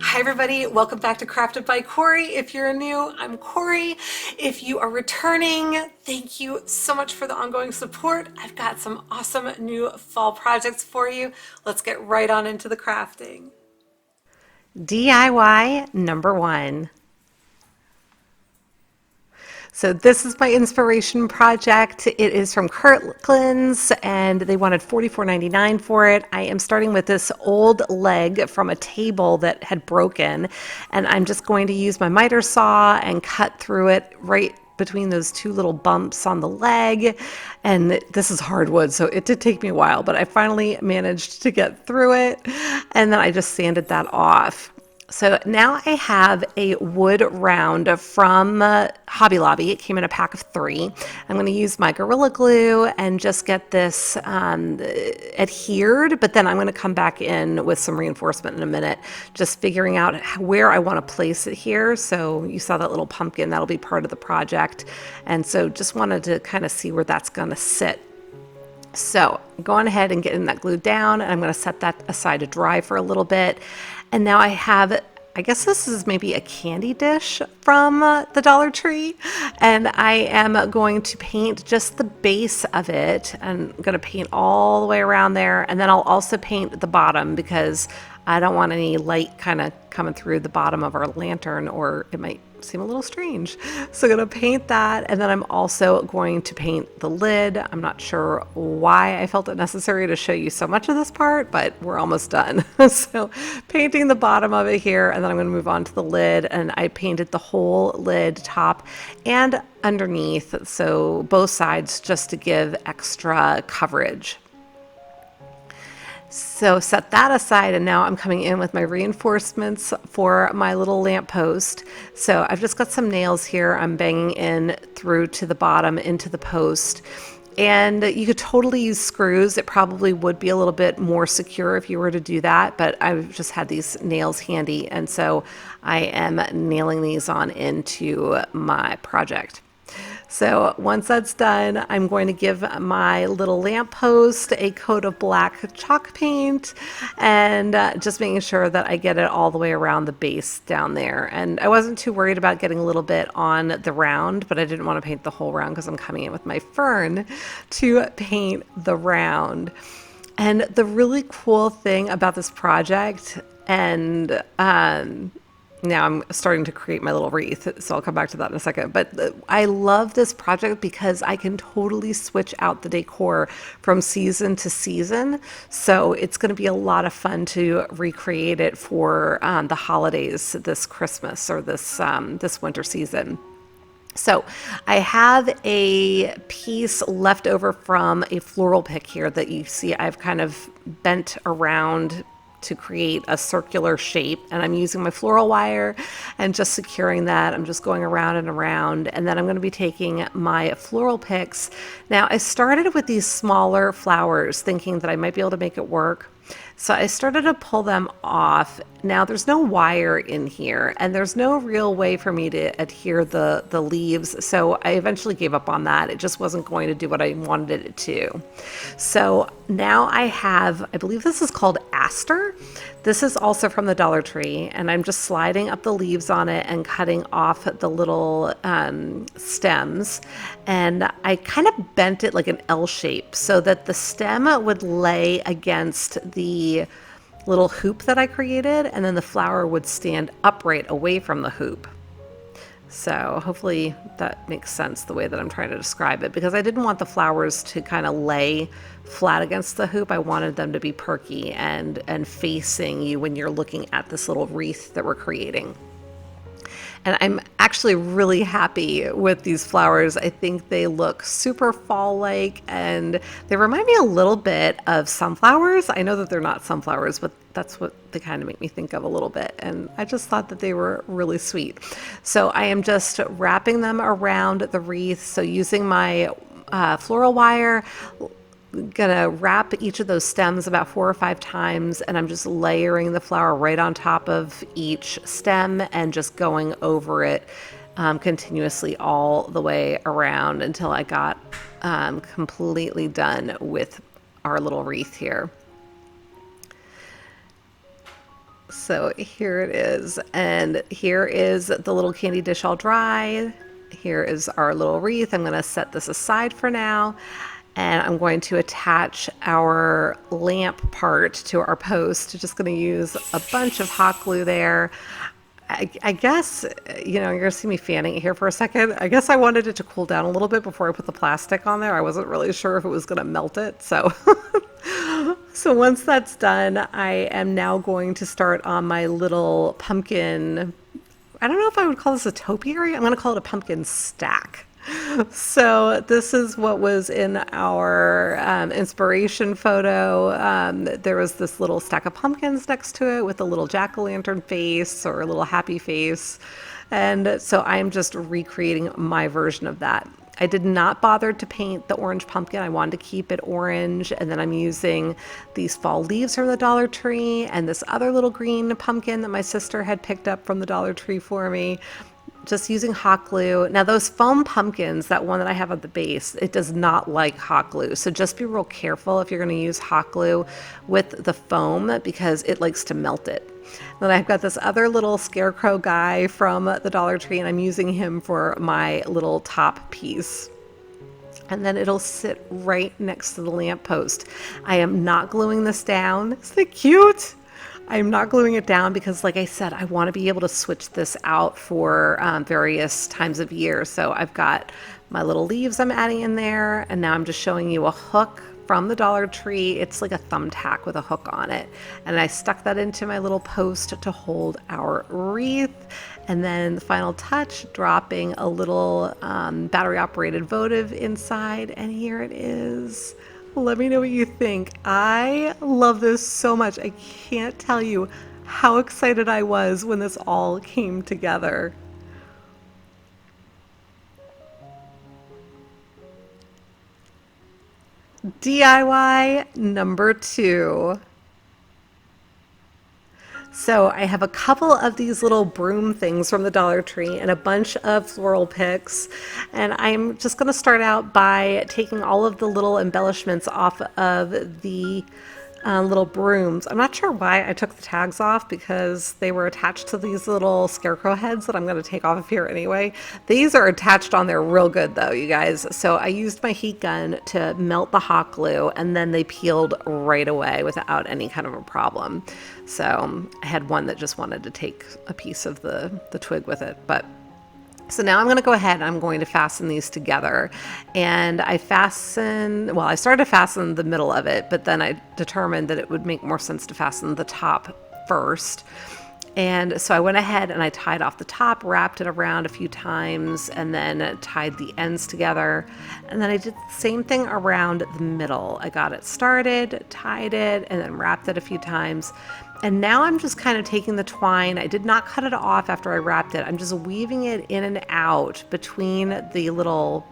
Hi everybody, welcome back to Crafted by Corie. If you're new, I'm Corie. If you are returning, thank you so much for the ongoing support. I've got some awesome new fall projects for you. Let's get right on into the crafting. DIY number one. So this is my inspiration project. It is from Kirklands and they wanted $44.99 for it. I am starting with this old leg from a table that had broken, and I'm just going to use my miter saw and cut through it right between those two little bumps on the leg. And this is hardwood, so it did take me a while, but I finally managed to get through it. And then I just sanded that off. So now I have a wood round from Hobby Lobby. It came in a pack of 3. I'm going to use my Gorilla Glue and just get this adhered, but then I'm going to come back in with some reinforcement in a minute, just figuring out where I want to place it here. So you saw that little pumpkin, that'll be part of the project. And so just wanted to kind of see where that's going to sit. So go on ahead and getting that glued down, and I'm going to set that aside to dry for a little bit. And now I have, I guess this is maybe a candy dish from the Dollar Tree, and I am going to paint just the base of it. I'm going to paint all the way around there, and then I'll also paint the bottom because I don't want any light kind of coming through the bottom of our lantern, or it might seem a little strange. So I'm going to paint that, and then I'm also going to paint the lid. I'm not sure why I felt it necessary to show you so much of this part, but we're almost done. So painting the bottom of it here, and then I'm going to move on to the lid, and I painted the whole lid, top and underneath, so both sides, just to give extra coverage. So set that aside, and now I'm coming in with my reinforcements for my little lamp post. So I've just got some nails here. I'm banging in through to the bottom into the post. And you could totally use screws. It probably would be a little bit more secure if you were to do that, but I've just had these nails handy, and so I am nailing these on into my project. So once that's done, I'm going to give my little lamppost a coat of black chalk paint, and just making sure that I get it all the way around the base down there. And I wasn't too worried about getting a little bit on the round, but I didn't want to paint the whole round because I'm coming in with my fern to paint the round. And the really cool thing about this project, and now I'm starting to create my little wreath, so I'll come back to that in a second. But I love this project because I can totally switch out the decor from season to season. So it's going to be a lot of fun to recreate it for the holidays this Christmas or this winter season. So I have a piece left over from a floral pick here that you see I've kind of bent around to create a circular shape, and I'm using my floral wire and just securing that. I'm just going around and around, and then I'm going to be taking my floral picks. Now I started with these smaller flowers thinking that I might be able to make it work. So I started to pull them off. Now there's no wire in here, and there's no real way for me to adhere the leaves. So I eventually gave up on that. It just wasn't going to do what I wanted it to. So now I have, I believe this is called Aster. This is also from the Dollar Tree, and I'm just sliding up the leaves on it and cutting off the little stems. And I kind of bent it like an L shape so that the stem would lay against the little hoop that I created, and then the flower would stand upright away from the hoop. So hopefully that makes sense the way that I'm trying to describe it, because I didn't want the flowers to kind of lay flat against the hoop. I wanted them to be perky and facing you when you're looking at this little wreath that we're creating. And I'm actually really happy with these flowers. I think they look super fall-like, and they remind me a little bit of sunflowers. I know that they're not sunflowers, but that's what they kind of make me think of a little bit. And I just thought that they were really sweet. So I am just wrapping them around the wreath. So using my floral wire, gonna wrap each of those stems about 4 or 5 times, and I'm just layering the flower right on top of each stem and just going over it continuously all the way around until I got completely done with our little wreath here. So here it is, and here is the little candy dish all dry. Here is our little wreath. I'm going to set this aside for now, and I'm going to attach our lamp part to our post. Just going to use a bunch of hot glue there. I guess, you know, you're gonna see me fanning it here for a second. I guess I wanted it to cool down a little bit before I put the plastic on there. I wasn't really sure if it was gonna melt it, so so once that's done, I am now going to start on my little pumpkin. I don't know if I would call this a topiary. I'm gonna call it a pumpkin stack. So this is what was in our inspiration photo. There was this little stack of pumpkins next to it with a little jack-o'-lantern face or a little happy face. And so I'm just recreating my version of that. I did not bother to paint the orange pumpkin. I wanted to keep it orange. And then I'm using these fall leaves from the Dollar Tree and this other little green pumpkin that my sister had picked up from the Dollar Tree for me. Just using hot glue. Now those foam pumpkins, that one that I have at the base, it does not like hot glue. So just be real careful if you're going to use hot glue with the foam because it likes to melt it. Then I've got this other little scarecrow guy from the Dollar Tree, and I'm using him for my little top piece. And then it'll sit right next to the lamppost. I am not gluing this down. Isn't it cute? I'm not gluing it down because, like I said, I want to be able to switch this out for various times of year. So I've got my little leaves I'm adding in there, and now I'm just showing you a hook from the Dollar Tree. It's like a thumbtack with a hook on it. And I stuck that into my little post to hold our wreath. And then the final touch, dropping a little battery-operated votive inside. And here it is. Let me know what you think. I love this so much. I can't tell you how excited I was when this all came together. DIY number 2. So I have a couple of these little broom things from the Dollar Tree and a bunch of floral picks. And I'm just going to start out by taking all of the little embellishments off of the little brooms. I'm not sure why I took the tags off because they were attached to these little scarecrow heads that I'm going to take off of here anyway. These are attached on there real good though, you guys. So I used my heat gun to melt the hot glue and then they peeled right away without any kind of a problem. So I had one that just wanted to take a piece of the twig with it, but so now I'm going to go ahead and I'm going to fasten these together. And I started to fasten the middle of it, but then I determined that it would make more sense to fasten the top first. And so I went ahead and I tied off the top, wrapped it around a few times, and then tied the ends together. And then I did the same thing around the middle. I got it started, tied it, and then wrapped it a few times. And now I'm just kind of taking the twine. I did not cut it off after I wrapped it. I'm just weaving it in and out between the little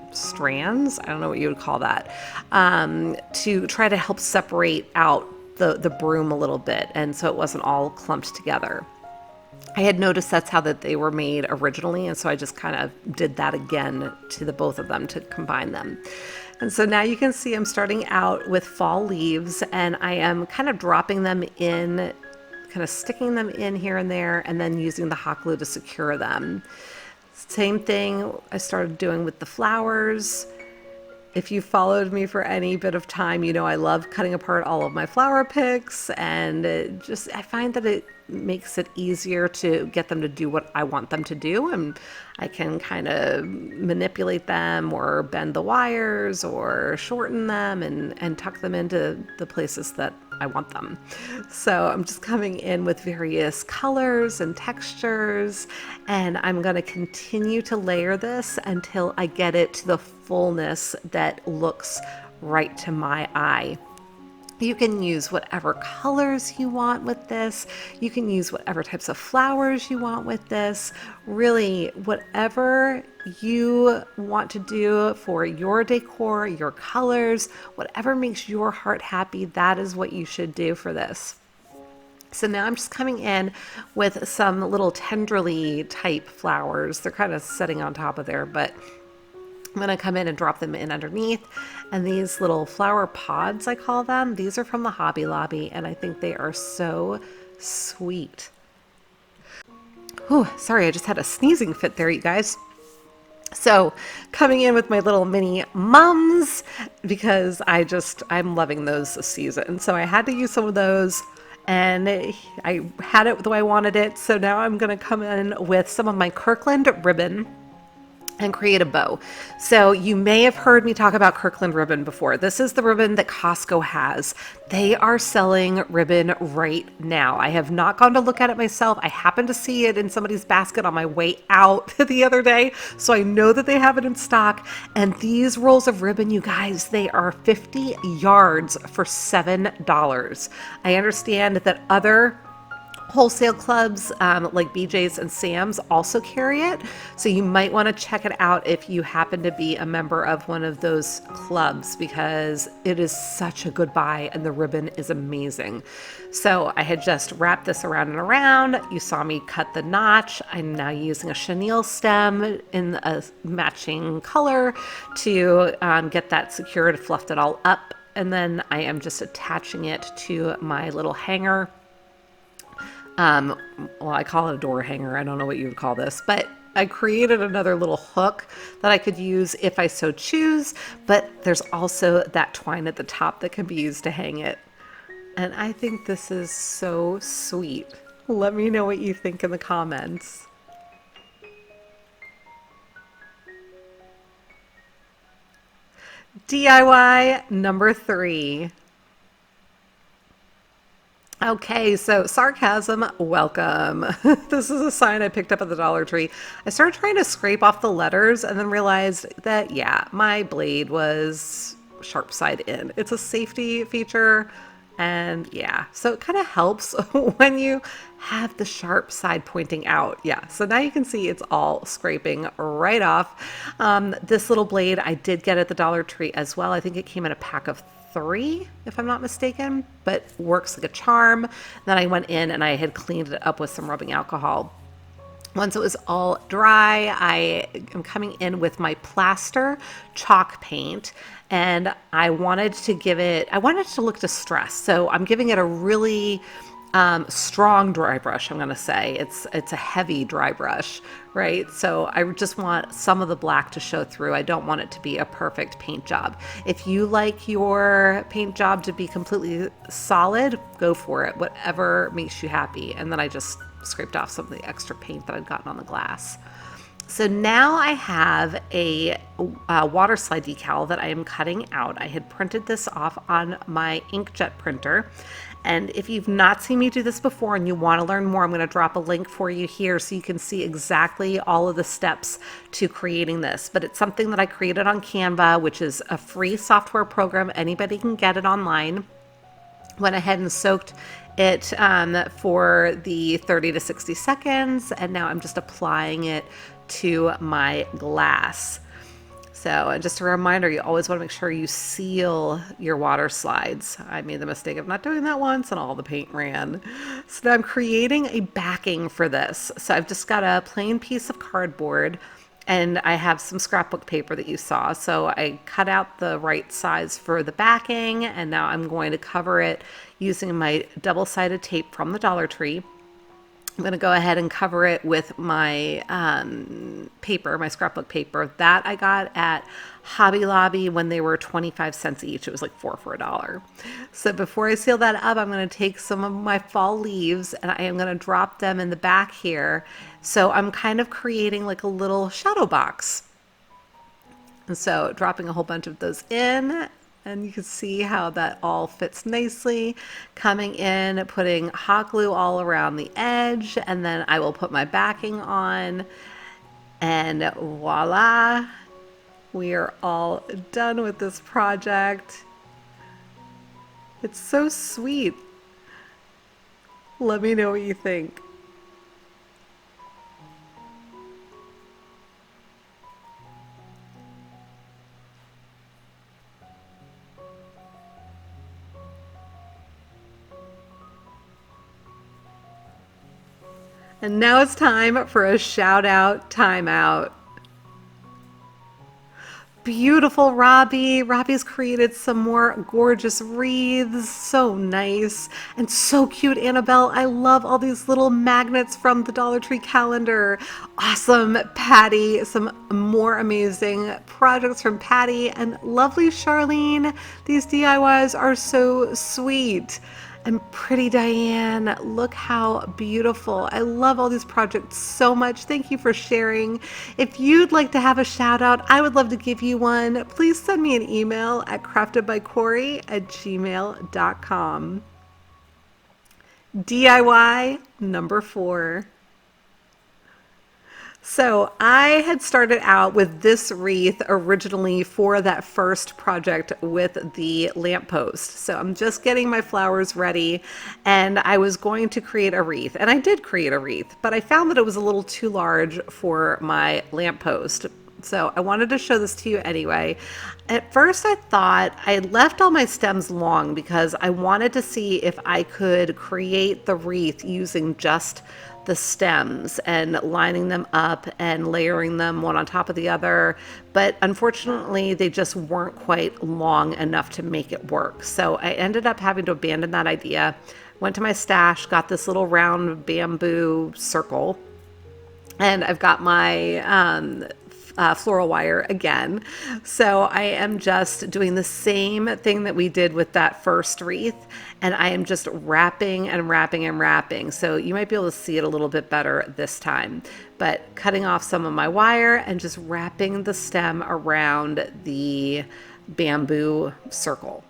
strands, I don't know what you would call that, to try to help separate out the broom a little bit, and so it wasn't all clumped together. I had noticed that's how that they were made originally, and so I just kind of did that again to the both of them to combine them. And so now you can see I'm starting out with fall leaves, and I am kind of dropping them in, kind of sticking them in here and there, and then using the hot glue to secure them. Same thing I started doing with the flowers. If you followed me for any bit of time, you know I love cutting apart all of my flower picks, and I find that it makes it easier to get them to do what I want them to do, and I can kind of manipulate them or bend the wires or shorten them and tuck them into the places that I want them. So I'm just coming in with various colors and textures, and I'm going to continue to layer this until I get it to the fullness that looks right to my eye. You can use whatever colors you want with this. You can use whatever types of flowers you want with this. Really, whatever you want to do for your decor, your colors, whatever makes your heart happy, that is what you should do for this. So now I'm just coming in with some little tenderly type flowers. They're kind of sitting on top of there, but I'm going to come in and drop them in underneath. And these little flower pods, I call them, these are from the Hobby Lobby, and I think they are so sweet. Oh, sorry, I just had a sneezing fit there, you guys. So coming in with my little mini mums because I'm loving those this season. So I had to use some of those and I had it the way I wanted it. So now I'm going to come in with some of my Kirkland ribbon and create a bow. So you may have heard me talk about Kirkland ribbon before. This is the ribbon that Costco has. They are selling ribbon right now. I have not gone to look at it myself. I happened to see it in somebody's basket on my way out the other day. So I know that they have it in stock. And these rolls of ribbon, you guys, they are 50 yards for $7. I understand that other wholesale clubs like BJ's and Sam's also carry it. So you might want to check it out if you happen to be a member of one of those clubs because it is such a good buy and the ribbon is amazing. So I had just wrapped this around and around. You saw me cut the notch. I'm now using a chenille stem in a matching color to get that secured, fluffed it all up. And then I am just attaching it to my little hanger. Well, I call it a door hanger. I don't know what you would call this, but I created another little hook that I could use if I so choose, but there's also that twine at the top that can be used to hang it. And I think this is so sweet. Let me know what you think in the comments. DIY number 3. Okay, so sarcasm, welcome. This is a sign I picked up at the Dollar Tree. I started trying to scrape off the letters and then realized that, yeah, my blade was sharp side in. It's a safety feature. And yeah, so it kind of helps when you have the sharp side pointing out. Yeah, so now you can see it's all scraping right off. This little blade I did get at the Dollar Tree as well. I think it came in a pack of 3, if I'm not mistaken, but works like a charm. Then I went in and I had cleaned it up with some rubbing alcohol. Once it was all dry, I am coming in with my plaster chalk paint and I wanted it to look distressed. So I'm giving it a really strong dry brush, I'm gonna say. It's a heavy dry brush, right? So I just want some of the black to show through. I don't want it to be a perfect paint job. If you like your paint job to be completely solid, go for it, whatever makes you happy. And then I just scraped off some of the extra paint that I'd gotten on the glass. So now I have a Waterslide decal that I am cutting out. I had printed this off on my inkjet printer. And if you've not seen me do this before and you want to learn more, I'm going to drop a link for you here so you can see exactly all of the steps to creating this. But it's something that I created on Canva, which is a free software program. Anybody can get it online. Went ahead and soaked it for the 30 to 60 seconds, and now I'm just applying it to my glass. So just a reminder, you always want to make sure you seal your water slides. I made the mistake of not doing that once and all the paint ran. So now I'm creating a backing for this. So I've just got a plain piece of cardboard and I have some scrapbook paper that you saw. So I cut out the right size for the backing and now I'm going to cover it using my double-sided tape from the Dollar Tree. I'm going to go ahead and cover it with my paper, my scrapbook paper that I got at Hobby Lobby when they were 25 cents each. It was like 4 for $1. So before I seal that up, I'm going to take some of my fall leaves and I am going to drop them in the back here. So I'm kind of creating like a little shadow box. And so dropping a whole bunch of those in. And you can see how that all fits nicely. Coming in, putting hot glue all around the edge, and then I will put my backing on, and voila, we are all done with this project. It's so sweet. Let me know what you think. And now it's time for a shout out timeout. beautiful Robbie. Robbie's created some more gorgeous wreaths. So nice and so cute, Annabelle. I love all these little magnets from the Dollar Tree calendar. Awesome, Patty. Some more amazing projects from Patty and lovely Charlene. These DIYs are so sweet. And pretty Diane, look how beautiful. I love all these projects so much. Thank you for sharing. If you'd like to have a shout out, I would love to give you one. Please send me an email at craftedbycorie@gmail.com. DIY number 4. So I had started out with this wreath originally for that first project with the lamppost. So I'm just getting my flowers ready and I was going to create a wreath. And I did create a wreath, but I found that it was a little too large for my lamppost. So I wanted to show this to you anyway. At first I thought I left all my stems long because I wanted to see if I could create the wreath using just the stems and lining them up and layering them one on top of the other. But unfortunately, they just weren't quite long enough to make it work. So I ended up having to abandon that idea. Went to my stash, got this little round bamboo circle, and I've got my floral wire again. So I am just doing the same thing that we did with that first wreath, and I am just wrapping and wrapping and wrapping. So you might be able to see it a little bit better this time, but cutting off some of my wire and just wrapping the stem around the bamboo circle.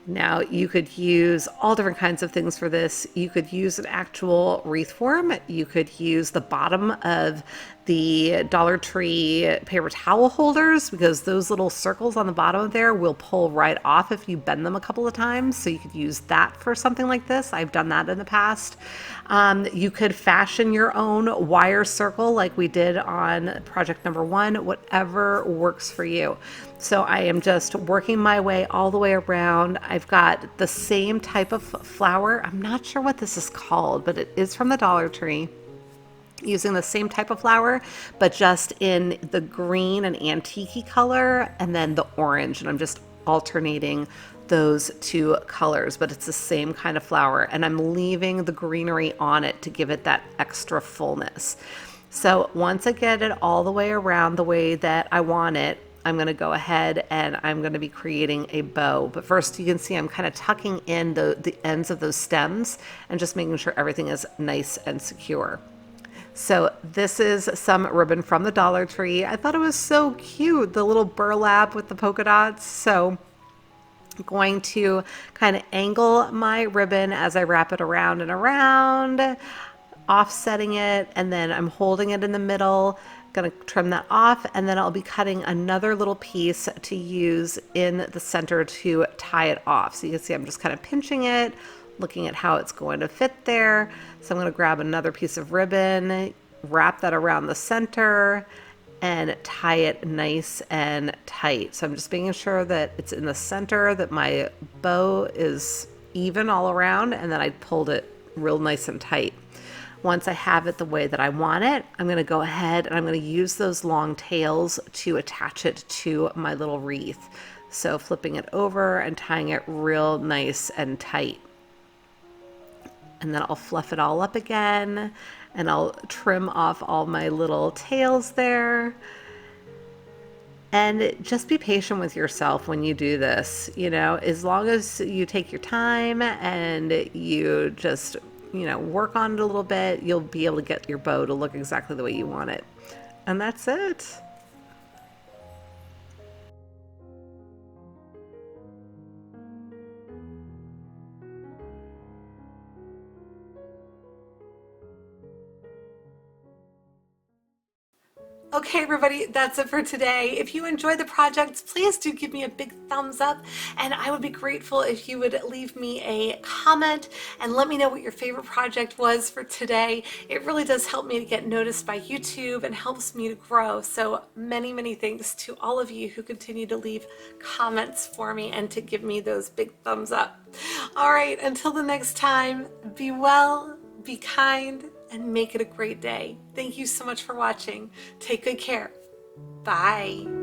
Now you could use all different kinds of things for this. You could use an actual wreath form. You could use the bottom of the Dollar Tree paper towel holders because those little circles on the bottom of there will pull right off if you bend them a couple of times. So you could use that for something like this. I've done that in the past. You could fashion your own wire circle like we did on project number 1, whatever works for you. So I am just working my way all the way around. I've got the same type of flower. I'm not sure what this is called, but it is from the Dollar Tree. Using the same type of flower, but just in the green and antique color and then the orange. And I'm just alternating those two colors, but it's the same kind of flower. And I'm leaving the greenery on it to give it that extra fullness. So once I get it all the way around the way that I want it, I'm going to go ahead and I'm going to be creating a bow. But first you can see I'm kind of tucking in the ends of those stems and just making sure everything is nice and secure. So this is some ribbon from the Dollar Tree. I thought it was so cute, the little burlap with the polka dots. So I'm going to kind of angle my ribbon as I wrap it around and around, offsetting it, and then I'm holding it in the middle. Going to trim that off, and then I'll be cutting another little piece to use in the center to tie it off. So you can see I'm just kind of pinching it, looking at how it's going to fit there. So I'm going to grab another piece of ribbon, wrap that around the center, and tie it nice and tight. So I'm just making sure that it's in the center, that my bow is even all around, and then I pulled it real nice and tight. Once I have it the way that I want it, I'm going to go ahead and I'm going to use those long tails to attach it to my little wreath. So flipping it over and tying it real nice and tight. And then I'll fluff it all up again and I'll trim off all my little tails there. And just be patient with yourself when you do this. You know, as long as you take your time and you just, you know, work on it a little bit, you'll be able to get your bow to look exactly the way you want it. And that's it. Okay, everybody, that's it for today. If you enjoyed the projects, please do give me a big thumbs up, and I would be grateful if you would leave me a comment and let me know what your favorite project was for today. It really does help me to get noticed by YouTube and helps me to grow. So many, many thanks to all of you who continue to leave comments for me and to give me those big thumbs up. All right, until the next time, be well, be kind, and make it a great day. Thank you so much for watching. Take good care. Bye.